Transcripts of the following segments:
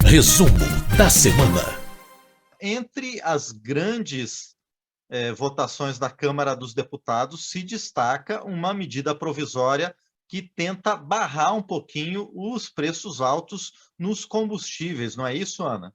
Resumo da semana. Entre as grandes votações da Câmara dos Deputados, se destaca uma medida provisória que tenta barrar um pouquinho os preços altos nos combustíveis, não é isso, Ana?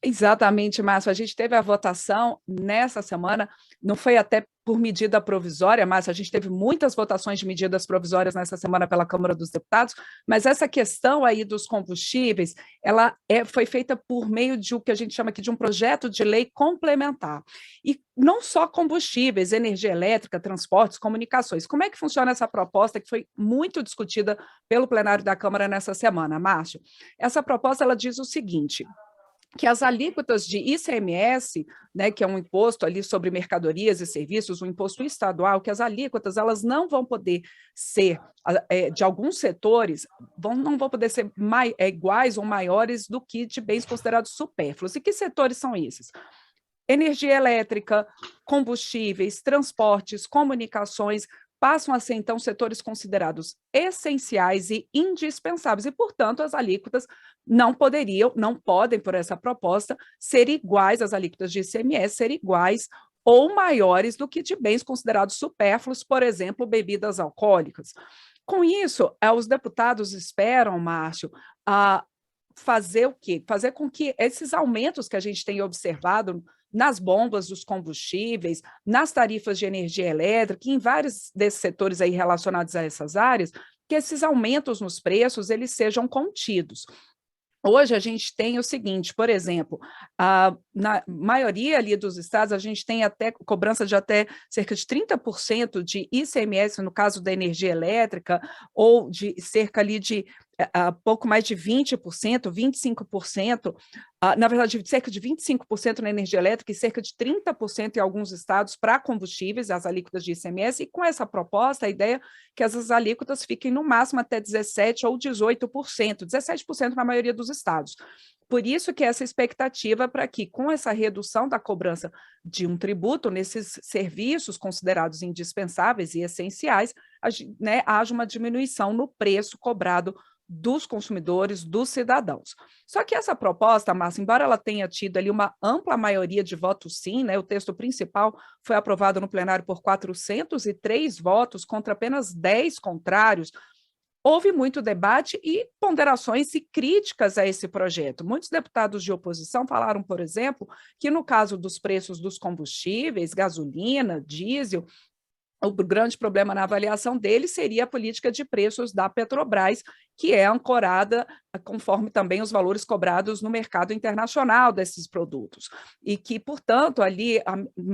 Exatamente, Márcio. A gente teve a votação nessa semana, não foi até por medida provisória, Márcio, a gente teve muitas votações de medidas provisórias nessa semana pela Câmara dos Deputados, mas essa questão aí dos combustíveis, ela foi feita por meio de o que a gente chama aqui de um projeto de lei complementar. E não só combustíveis, energia elétrica, transportes, comunicações. Como é que funciona essa proposta que foi muito discutida pelo plenário da Câmara nessa semana, Márcio? Essa proposta, ela diz o seguinte: que as alíquotas de ICMS, né, que é um imposto ali sobre mercadorias e serviços, um imposto estadual, que as alíquotas elas não vão poder ser, de alguns setores, não vão poder ser iguais ou maiores do que de bens considerados supérfluos. E que setores são esses? Energia elétrica, combustíveis, transportes, comunicações, passam a ser, então, setores considerados essenciais e indispensáveis, e, portanto, as alíquotas não podem, por essa proposta, ser iguais, as alíquotas de ICMS ser iguais ou maiores do que de bens considerados supérfluos, por exemplo, bebidas alcoólicas. Com isso, os deputados esperam, Márcio, fazer o quê? Fazer com que esses aumentos que a gente tem observado nas bombas dos combustíveis, nas tarifas de energia elétrica, em vários desses setores aí relacionados a essas áreas, que esses aumentos nos preços eles sejam contidos. Hoje a gente tem o seguinte, por exemplo, na maioria ali dos estados, a gente tem até cobrança de até cerca de 30% de ICMS, no caso da energia elétrica, ou de cerca ali de pouco mais de 20%, 25%, na verdade, cerca de 25% na energia elétrica e cerca de 30% em alguns estados para combustíveis, as alíquotas de ICMS, e com essa proposta, a ideia é que essas alíquotas fiquem no máximo até 17% ou 18%, 17% na maioria dos estados. Por isso que essa expectativa para que, com essa redução da cobrança de um tributo nesses serviços considerados indispensáveis e essenciais, haja uma diminuição no preço cobrado dos consumidores, dos cidadãos. Só que essa proposta, Márcia, embora ela tenha tido ali uma ampla maioria de votos sim, né, o texto principal foi aprovado no plenário por 403 votos contra apenas 10 contrários, houve muito debate e ponderações e críticas a esse projeto. Muitos deputados de oposição falaram, por exemplo, que no caso dos preços dos combustíveis, gasolina, diesel, o grande problema na avaliação dele seria a política de preços da Petrobras, que é ancorada conforme também os valores cobrados no mercado internacional desses produtos. E que, portanto, ali,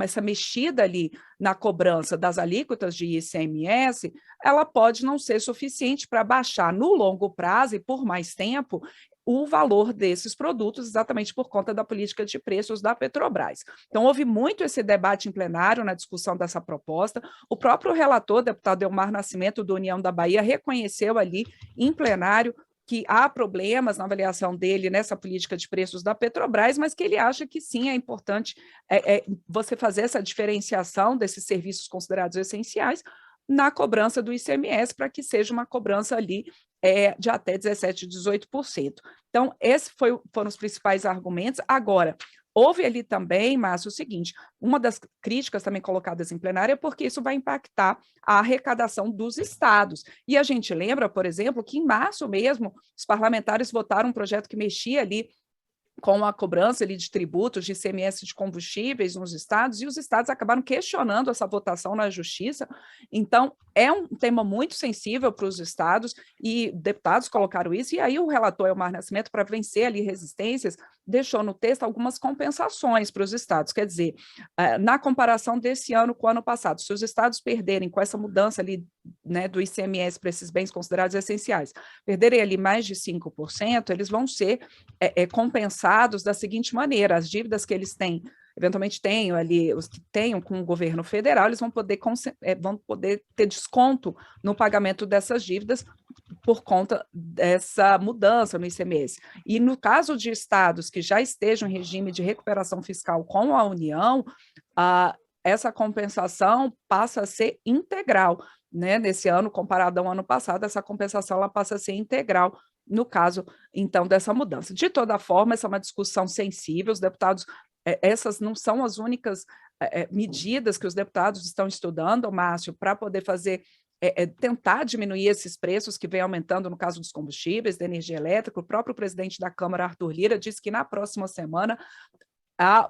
essa mexida ali na cobrança das alíquotas de ICMS, ela pode não ser suficiente para baixar no longo prazo e por mais tempo o valor desses produtos, exatamente por conta da política de preços da Petrobras. Então, houve muito esse debate em plenário na discussão dessa proposta. O próprio relator, deputado Elmar Nascimento, do União da Bahia, reconheceu ali em plenário que há problemas na avaliação dele nessa política de preços da Petrobras, mas que ele acha que sim, é importante você fazer essa diferenciação desses serviços considerados essenciais na cobrança do ICMS, para que seja uma cobrança ali de até 17%, 18%. Então, esses foram os principais argumentos. Agora, houve ali também, Márcio, o seguinte, uma das críticas também colocadas em plenária é porque isso vai impactar a arrecadação dos estados. E a gente lembra, por exemplo, que em março mesmo, os parlamentares votaram um projeto que mexia ali com a cobrança ali de tributos de ICMS de combustíveis nos estados, e os estados acabaram questionando essa votação na justiça. Então, é um tema muito sensível para os estados, e deputados colocaram isso, e aí o relator Elmar Nascimento, para vencer ali resistências, deixou no texto algumas compensações para os estados, quer dizer, na comparação desse ano com o ano passado, se os estados perderem com essa mudança ali, né, do ICMS para esses bens considerados essenciais, perderem ali mais de 5%, eles vão ser compensados da seguinte maneira: as dívidas que eles têm, eventualmente tenham ali, os que tenham com o governo federal, eles vão poder ter desconto no pagamento dessas dívidas por conta dessa mudança no ICMS. E no caso de estados que já estejam em regime de recuperação fiscal com a União, essa compensação passa a ser integral, né? Nesse ano, comparado ao ano passado, essa compensação ela passa a ser integral no caso, então, dessa mudança. De toda forma, essa é uma discussão sensível, os deputados, essas não são as únicas medidas que os deputados estão estudando, Márcio, para poder fazer tentar diminuir esses preços que vem aumentando no caso dos combustíveis, da energia elétrica. O próprio presidente da Câmara, Arthur Lira, disse que na próxima semana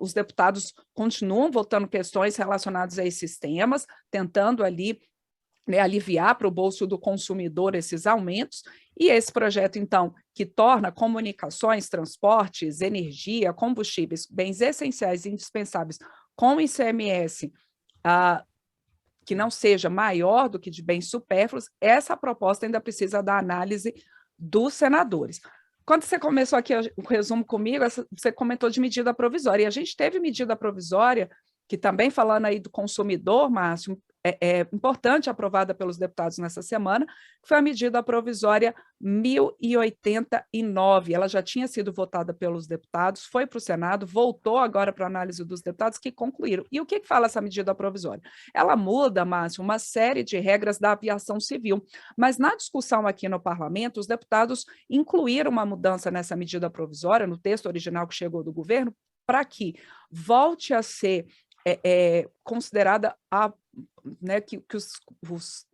os deputados continuam votando questões relacionadas a esses temas, tentando ali, né, aliviar para o bolso do consumidor esses aumentos, e esse projeto, então, que torna comunicações, transportes, energia, combustíveis, bens essenciais e indispensáveis com ICMS que não seja maior do que de bens supérfluos, essa proposta ainda precisa da análise dos senadores. Quando você começou aqui o resumo comigo, você comentou de medida provisória, e a gente teve medida provisória, que também falando aí do consumidor, Márcio, é importante, aprovada pelos deputados nessa semana, que foi a medida provisória 1089. Ela já tinha sido votada pelos deputados, foi para o Senado, voltou agora para a análise dos deputados, que concluíram. E o que fala essa medida provisória? Ela muda, Márcio, uma série de regras da aviação civil, mas na discussão aqui no parlamento, os deputados incluíram uma mudança nessa medida provisória, no texto original que chegou do governo, para que volte a ser considerada né, que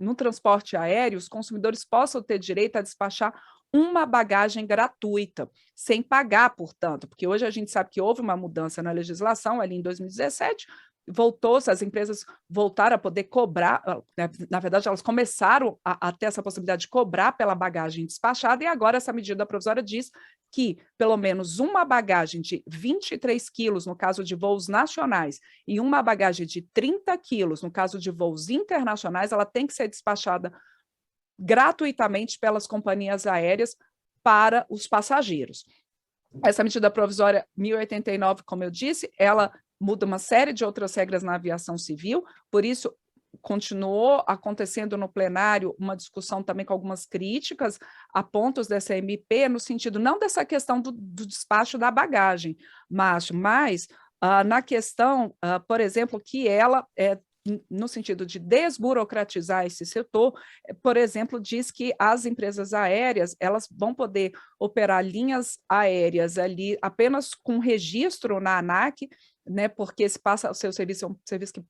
no transporte aéreo, os consumidores possam ter direito a despachar uma bagagem gratuita, sem pagar, portanto, porque hoje a gente sabe que houve uma mudança na legislação ali em 2017, voltou-se, as empresas voltaram a poder cobrar, né, na verdade elas começaram a ter essa possibilidade de cobrar pela bagagem despachada, e agora essa medida provisória diz que pelo menos uma bagagem de 23 quilos no caso de voos nacionais e uma bagagem de 30 quilos no caso de voos internacionais, ela tem que ser despachada gratuitamente pelas companhias aéreas para os passageiros. Essa medida provisória 1089, como eu disse, ela muda uma série de outras regras na aviação civil, por isso continuou acontecendo no plenário uma discussão também com algumas críticas a pontos dessa MP, no sentido não dessa questão do despacho da bagagem, mas na questão, por exemplo, que ela no sentido de desburocratizar esse setor, por exemplo, diz que as empresas aéreas elas vão poder operar linhas aéreas ali apenas com registro na ANAC, né, porque se passa o seu serviço, é um serviço que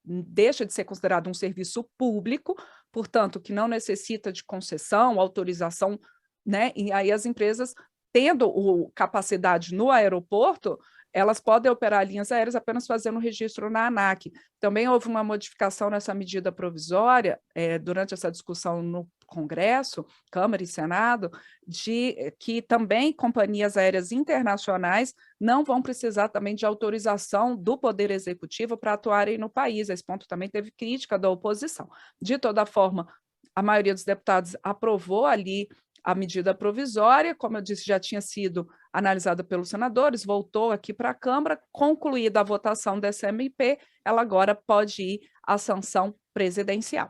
deixa de ser considerado um serviço público, portanto, que não necessita de concessão, autorização, né, e aí as empresas, tendo capacidade no aeroporto, elas podem operar linhas aéreas apenas fazendo registro na ANAC. Também houve uma modificação nessa medida provisória, durante essa discussão no Congresso, Câmara e Senado, de que também companhias aéreas internacionais não vão precisar também de autorização do Poder Executivo para atuarem no país. Esse ponto também teve crítica da oposição. De toda forma, a maioria dos deputados aprovou ali a medida provisória, como eu disse, já tinha sido analisada pelos senadores, voltou aqui para a Câmara, concluída a votação dessa MP, ela agora pode ir à sanção presidencial.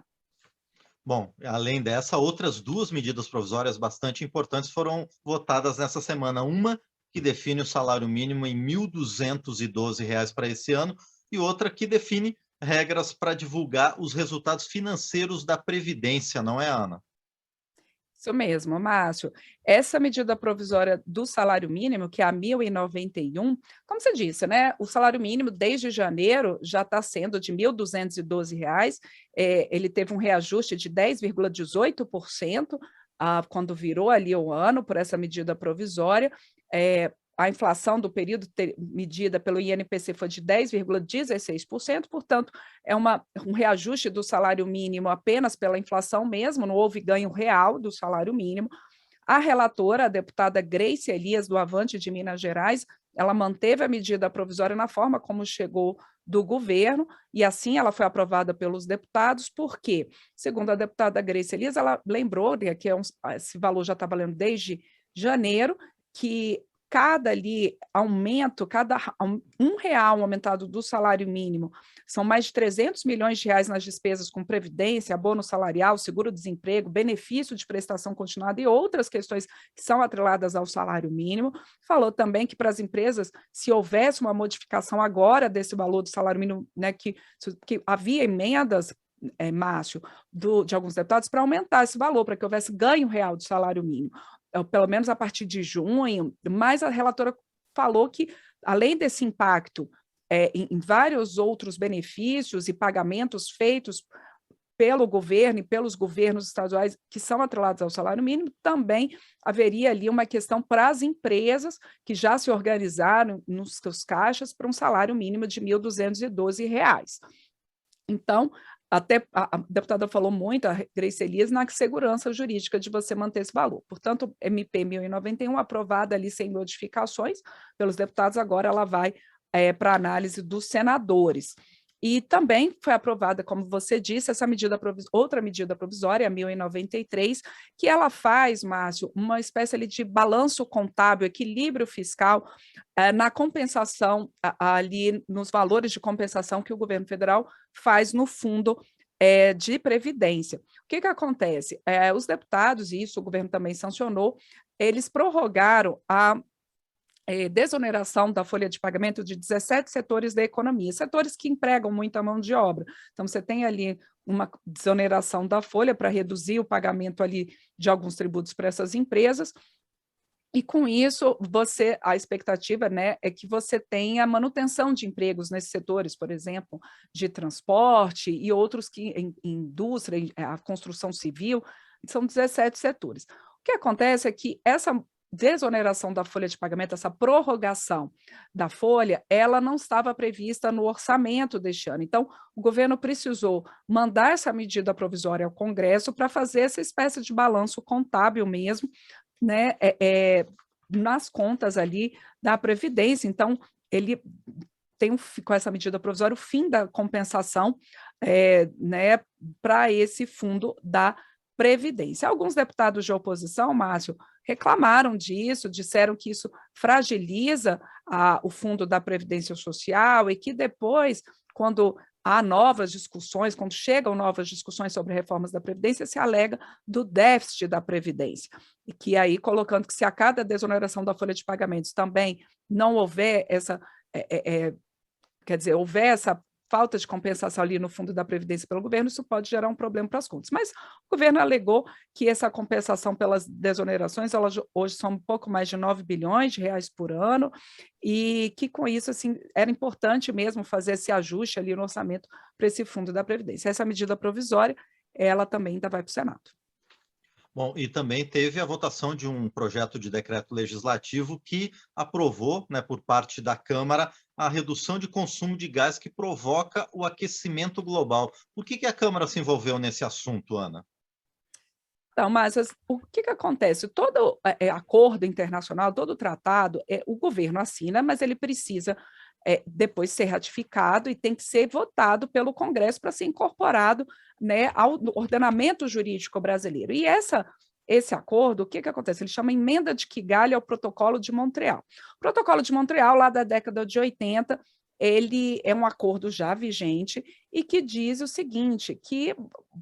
Bom, além dessa, outras duas medidas provisórias bastante importantes foram votadas nessa semana. Uma que define o salário mínimo em R$ 1.212 para esse ano e outra que define regras para divulgar os resultados financeiros da Previdência, não é, Ana? Isso mesmo, Márcio. Essa medida provisória do salário mínimo, que é a 1091, como você disse, né? O salário mínimo desde janeiro já está sendo de R$ 1.212. Ele teve um reajuste de 10,18% quando virou ali o ano por essa medida provisória. A inflação do período medida pelo INPC foi de 10,16%, portanto, é um reajuste do salário mínimo apenas pela inflação mesmo, não houve ganho real do salário mínimo. A relatora, a deputada Grace Elias, do Avante de Minas Gerais, ela manteve a medida provisória na forma como chegou do governo, e assim ela foi aprovada pelos deputados, porque, segundo a deputada Grace Elias, ela lembrou que esse valor já está valendo desde janeiro, que cada ali aumento, cada R$ 1 aumentado do salário mínimo, são mais de 300 milhões de reais nas despesas com previdência, abono salarial, seguro-desemprego, benefício de prestação continuada e outras questões que são atreladas ao salário mínimo. Falou também que para as empresas, se houvesse uma modificação agora desse valor do salário mínimo, né, que havia emendas, Márcio, de alguns deputados para aumentar esse valor, para que houvesse ganho real do salário mínimo. pelo menos a partir de junho, mas a relatora falou que, além desse impacto em vários outros benefícios e pagamentos feitos pelo governo e pelos governos estaduais que são atrelados ao salário mínimo, também haveria ali uma questão para as empresas que já se organizaram nos seus caixas para um salário mínimo de R$ 1.212. Então, até a deputada falou muito, a Grace Elias, na segurança jurídica de você manter esse valor. Portanto, MP 1091, aprovada ali sem modificações pelos deputados, agora ela vai para análise dos senadores. E também foi aprovada, como você disse, essa outra medida provisória, a 1093, que ela faz, Márcio, uma espécie ali de balanço contábil, equilíbrio fiscal na compensação, ali nos valores de compensação que o governo federal faz no fundo de previdência. O que acontece? Os deputados, e isso o governo também sancionou, eles prorrogaram a desoneração da folha de pagamento de 17 setores da economia, setores que empregam muita mão de obra. Então, você tem ali uma desoneração da folha para reduzir o pagamento ali de alguns tributos para essas empresas, e com isso, a expectativa, né, é que você tenha manutenção de empregos nesses setores, por exemplo, de transporte e outros que em indústria, a construção civil, são 17 setores. O que acontece é que essa desoneração da folha de pagamento, essa prorrogação da folha, ela não estava prevista no orçamento deste ano. Então, o governo precisou mandar essa medida provisória ao Congresso para fazer essa espécie de balanço contábil mesmo, né, nas contas ali da Previdência. Então, ele tem com essa medida provisória o fim da compensação né, para esse fundo da Previdência. Alguns deputados de oposição, Márcio, reclamaram disso, disseram que isso fragiliza o fundo da Previdência Social e que depois, quando há novas discussões, quando chegam novas discussões sobre reformas da Previdência, se alega do déficit da Previdência. E que aí, colocando que se a cada desoneração da folha de pagamentos também não houver houver essa falta de compensação ali no fundo da Previdência pelo governo, isso pode gerar um problema para as contas. Mas o governo alegou que essa compensação pelas desonerações, elas hoje são um pouco mais de 9 bilhões de reais por ano, e que com isso, assim, era importante mesmo fazer esse ajuste ali no orçamento para esse fundo da Previdência. Essa medida provisória, ela também ainda vai para o Senado. Bom, e também teve a votação de um projeto de decreto legislativo que aprovou, né, por parte da Câmara, a redução de consumo de gás que provoca o aquecimento global. Por que a Câmara se envolveu nesse assunto, Ana? Então, mas o que acontece? Todo acordo internacional, todo tratado, o governo assina, mas ele precisa depois ser ratificado e tem que ser votado pelo Congresso para ser incorporado, né, ao ordenamento jurídico brasileiro. E esse acordo, o que acontece? Ele chama Emenda de Kigali ao Protocolo de Montreal. O Protocolo de Montreal, lá da década de 80, ele é um acordo já vigente e que diz o seguinte, que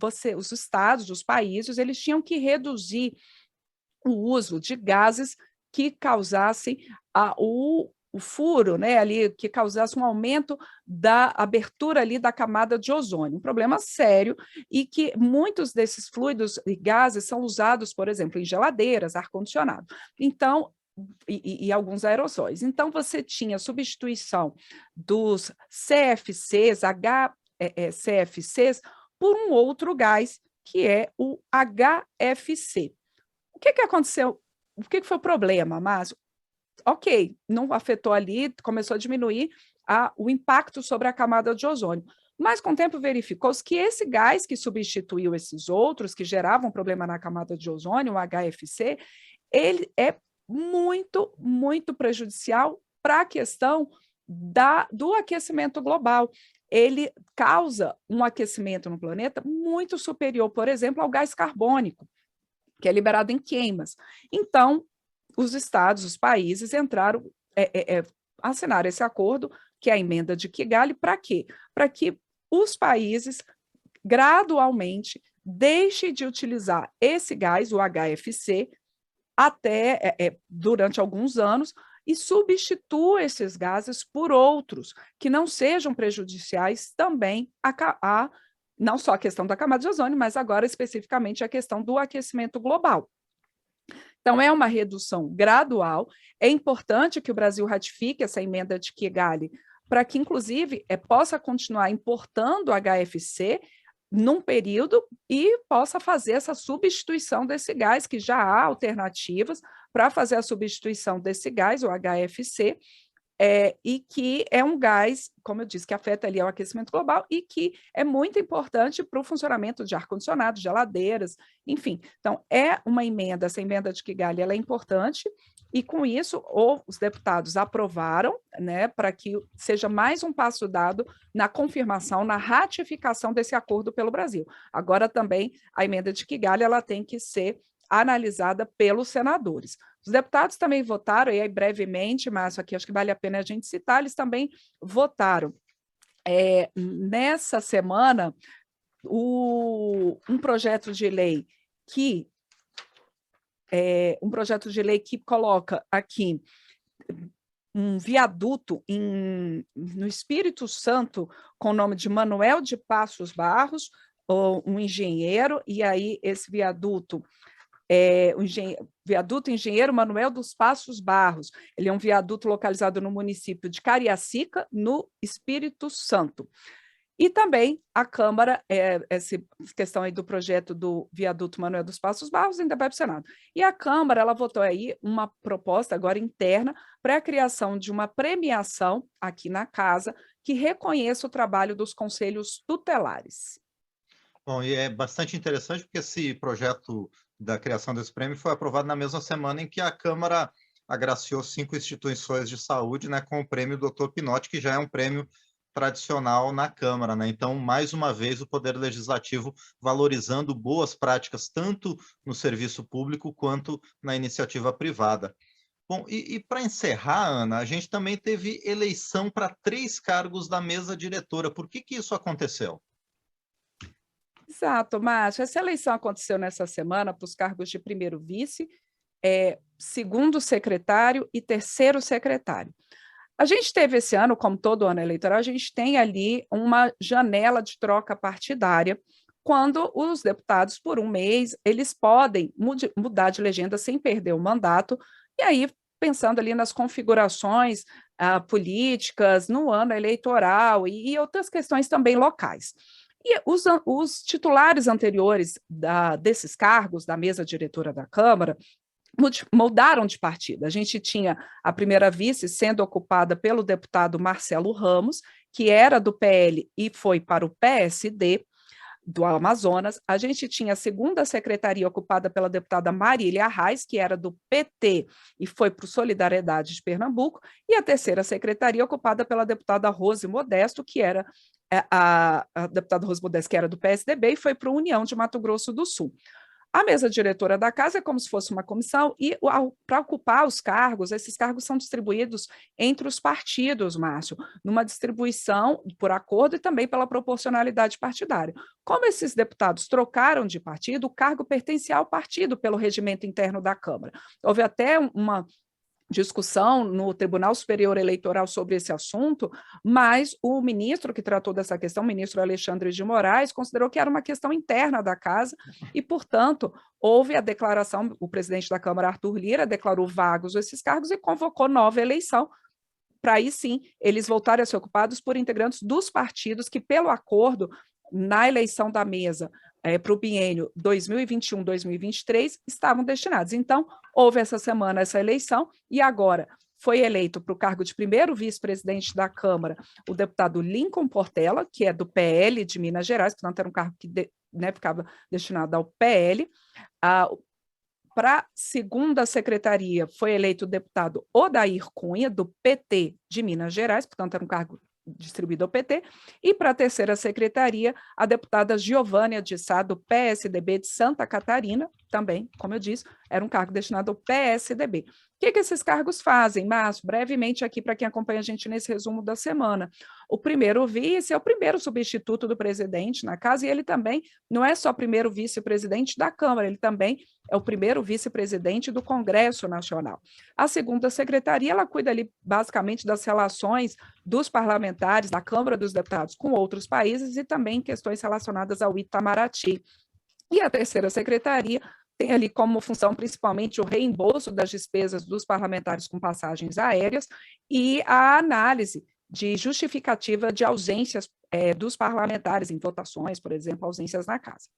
os estados, os países, eles tinham que reduzir o uso de gases que causassem o furo, né, ali, que causasse um aumento da abertura ali da camada de ozônio, um problema sério, e que muitos desses fluidos e gases são usados, por exemplo, em geladeiras, ar-condicionado. Então, e alguns aerossóis. Então, você tinha substituição dos CFCs, CFCs, por um outro gás, que é o HFC. O que aconteceu? O que foi o problema, Márcio? Ok, não afetou ali, começou a diminuir o impacto sobre a camada de ozônio. Mas, com o tempo, verificou-se que esse gás que substituiu esses outros, que geravam problema na camada de ozônio, o HFC, ele é muito, muito prejudicial para a questão do aquecimento global. Ele causa um aquecimento no planeta muito superior, por exemplo, ao gás carbônico, que é liberado em queimas. Então, os estados, os países entraram, assinaram esse acordo, que é a Emenda de Kigali, para quê? Para que os países gradualmente deixem de utilizar esse gás, o HFC, durante alguns anos, e substitua esses gases por outros que não sejam prejudiciais também não só a questão da camada de ozônio, mas agora especificamente a questão do aquecimento global. Então, é uma redução gradual. É importante que o Brasil ratifique essa emenda de Kigali para que, inclusive, possa continuar importando HFC num período e possa fazer essa substituição desse gás, que já há alternativas para fazer a substituição desse gás, o HFC, e que é um gás, como eu disse, que afeta ali o aquecimento global e que é muito importante para o funcionamento de ar-condicionado, geladeiras, enfim. Então, é uma emenda, essa emenda de Kigali, ela é importante, e com isso, os deputados aprovaram, né, para que seja mais um passo dado na confirmação, na ratificação desse acordo pelo Brasil. Agora também, a emenda de Kigali, ela tem que ser analisada pelos senadores. Os deputados também votaram, e aí brevemente, Márcio, aqui acho que vale a pena a gente citar, eles também votaram nessa semana um projeto de lei que coloca aqui um viaduto no Espírito Santo com o nome de Manuel de Passos Barros, um engenheiro, e aí esse viaduto o viaduto Engenheiro Manuel dos Passos Barros. Ele é um viaduto localizado no município de Cariacica, no Espírito Santo. E também a Câmara, essa questão aí do projeto do viaduto Manuel dos Passos Barros ainda vai para o Senado. E a Câmara, ela votou aí uma proposta agora interna para a criação de uma premiação aqui na Casa que reconheça o trabalho dos conselhos tutelares. Bom, e é bastante interessante porque esse projeto da criação desse prêmio foi aprovado na mesma semana em que a Câmara agraciou 5 instituições de saúde, né, com o prêmio Dr. Pinotti, que já é um prêmio tradicional na Câmara, né? Então, mais uma vez, o Poder Legislativo valorizando boas práticas, tanto no serviço público quanto na iniciativa privada. Bom, e para encerrar, Ana, a gente também teve eleição para 3 cargos da mesa diretora. Por que isso aconteceu? Exato, Márcio. Essa eleição aconteceu nessa semana para os cargos de primeiro vice, segundo secretário e terceiro secretário. A gente teve esse ano, como todo ano eleitoral, a gente tem ali uma janela de troca partidária, quando os deputados, por um mês, eles podem mudar de legenda sem perder o mandato, e aí, pensando ali nas configurações políticas, no ano eleitoral e outras questões também locais. E os titulares anteriores desses cargos, da mesa diretora da Câmara, mudaram de partido. A gente tinha a primeira vice sendo ocupada pelo deputado Marcelo Ramos, que era do PL e foi para o PSD do Amazonas. A gente tinha a segunda secretaria ocupada pela deputada Marília Arraes, que era do PT e foi para o Solidariedade de Pernambuco, e a terceira secretaria ocupada pela deputada Rose Modesto, que era a deputada Rose Modesto, que era do PSDB, e foi para a União de Mato Grosso do Sul. A mesa diretora da Casa é como se fosse uma comissão, e para ocupar os cargos, esses cargos são distribuídos entre os partidos, Márcio, numa distribuição por acordo e também pela proporcionalidade partidária. Como esses deputados trocaram de partido, o cargo pertencia ao partido pelo regimento interno da Câmara. Houve até uma discussão no Tribunal Superior Eleitoral sobre esse assunto, mas o ministro que tratou dessa questão, o ministro Alexandre de Moraes, considerou que era uma questão interna da Casa e, portanto, houve a declaração, o presidente da Câmara, Arthur Lira, declarou vagos esses cargos e convocou nova eleição, para aí sim eles voltarem a ser ocupados por integrantes dos partidos que, pelo acordo, na eleição da mesa para o biênio 2021-2023, estavam destinados. Então, houve essa semana essa eleição e agora foi eleito para o cargo de primeiro vice-presidente da Câmara o deputado Lincoln Portela, que é do PL de Minas Gerais, portanto, era um cargo que ficava destinado ao PL. Para a segunda secretaria foi eleito o deputado Odair Cunha, do PT de Minas Gerais, portanto, era um cargo distribuído ao PT, e para a terceira secretaria, a deputada Giovânia de Sá, do PSDB de Santa Catarina, também, como eu disse, era um cargo destinado ao PSDB. O que esses cargos fazem, Márcio? Brevemente aqui para quem acompanha a gente nesse resumo da semana. O primeiro vice é o primeiro substituto do presidente na Casa, e ele também não é só primeiro vice-presidente da Câmara, ele também é o primeiro vice-presidente do Congresso Nacional. A segunda secretaria, ela cuida ali basicamente das relações dos parlamentares da Câmara dos Deputados com outros países e também questões relacionadas ao Itamaraty. E a terceira secretaria tem ali como função principalmente o reembolso das despesas dos parlamentares com passagens aéreas e a análise de justificativa de ausências dos parlamentares em votações, por exemplo, ausências na casa.